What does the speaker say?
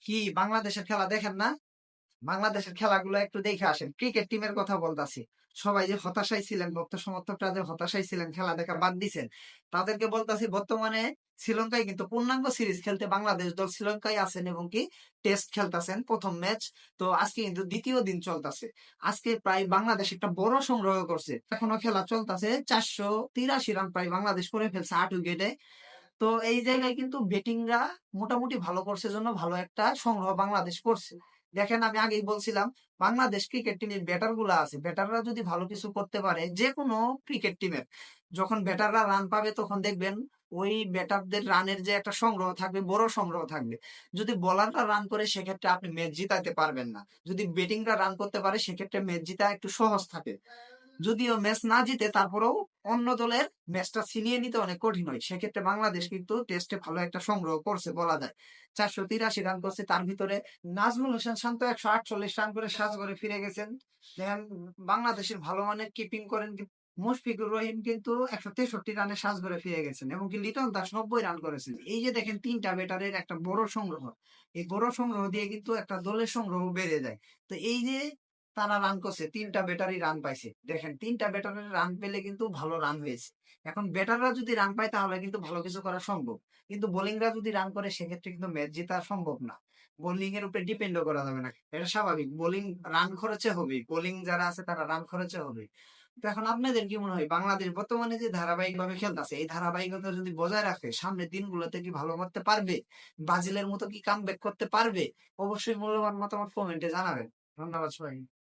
কি বাংলাদেশের খেলা দেখেন না? বাংলাদেশের খেলাগুলো একটু দেখে আসেন। ক্রিকেট টিমের কথা বলতাছি। সবাই যে হতাশায় ছিলেন, ভক্ত সমর্থকরা যে হতাশায় ছিলেন, খেলা দেখা বাদ দিছেন, তাদেরকে বলতাছি বর্তমানে শ্রীলঙ্কায় কিন্তু পূর্ণাঙ্গ সিরিজ খেলতে বাংলাদেশ দল শ্রীলঙ্কায় আছেন এবং কি টেস্ট খেলতেছেন প্রথম ম্যাচ। তো আজকে কিন্তু দ্বিতীয় দিন চলতেছে। আজকে প্রায় বাংলাদেশ একটা বড় সংগ্রহ করছে, এখনো খেলা চলতেছে। 483 রান প্রায় বাংলাদেশ করে ফেলছে 8 উইকেটে। তো এই জায়গায় কিন্তু ব্যাটিংরা মোটামুটি ভালো করছে জন্য ভালো একটা সংগ্রহ বাংলাদেশ করছে। দেখেন, আমি আগেই বলছিলাম বাংলাদেশ ক্রিকেট টিমের ব্যাটার গুলা আছে, ব্যাটাররা যদি ভালো কিছু করতে পারে, যে কোনো ক্রিকেট টিমের যখন ব্যাটাররা রান পাবে তখন দেখবেন ওই ব্যাটারদের রানের যে একটা সংগ্রহ থাকবে, বড় সংগ্রহ থাকবে। যদি বোলাররা রান করে সেক্ষেত্রে আপনি ম্যাচ জিতাতে পারবেন না। যদি ব্যাটিংরা রান করতে পারে সেক্ষেত্রে ম্যাচ জিতা একটু সহজ থাকে। যদিও ম্যাচ না জিতে তারপরেও অন্য দলের ম্যাচটা ছিনিয়ে নিতে অনেক কঠিন হয়। সেক্ষেত্রে বাংলাদেশ কিন্তু টেস্টে ভালো একটা সংগ্রহ করছে বলা যায়। 483 রান করছে, তার ভিতরে নাজমুল হোসেন শান্ত 148 রান করে সাজঘরে ফিরে গেছেন। দেখেন, বাংলাদেশের ভালো মানের কিপিং করেন মুশফিকুর রহিম কিন্তু 163 রানে সাজঘরে ফিরে গেছেন এবং কি লিটন দাস 90 রান করেছেন। এই যে দেখেন, তিনটা ব্যাটারের একটা বড় সংগ্রহ। এই বড় সংগ্রহ দিয়ে কিন্তু একটা দলের সংগ্রহ বেড়ে যায়। তো এই যে তারা রান করছে, তিনটা ব্যাটারি রান পাইছে। দেখেন, তিনটা ব্যাটারের রান পেলে কিন্তু ভালো রান হয়েছে। এখন ব্যাটাররা যদি রান পায় তাহলে কিন্তু ভালো কিছু করা সম্ভব। কিন্তু বোলিংরা যদি রান করে সেক্ষেত্রে কিন্তু ম্যাচ জেতা সম্ভব না। বোলিং এর উপরে ডিপেন্ডও করা যাবে না, এটা স্বাভাবিক। বোলিং রান খরচে হবে, বোলিং যারা আছে তারা রান খরচে হবে। তো এখন আপনাদের কি মনে হয়, বাংলাদেশ বর্তমানে যে ধারাবাহিক ভাবে খেলতেছে, এই ধারাবাহিকতা যদি বজায় রাখে সামনের দিনগুলোতে কি ভালো করতে পারবে? ব্রাজিলের মতো কি কামব্যাক করতে পারবে? অবশ্যই মূল্যবান মতামত কমেন্টে জানাবেন। ধন্যবাদ সবাই।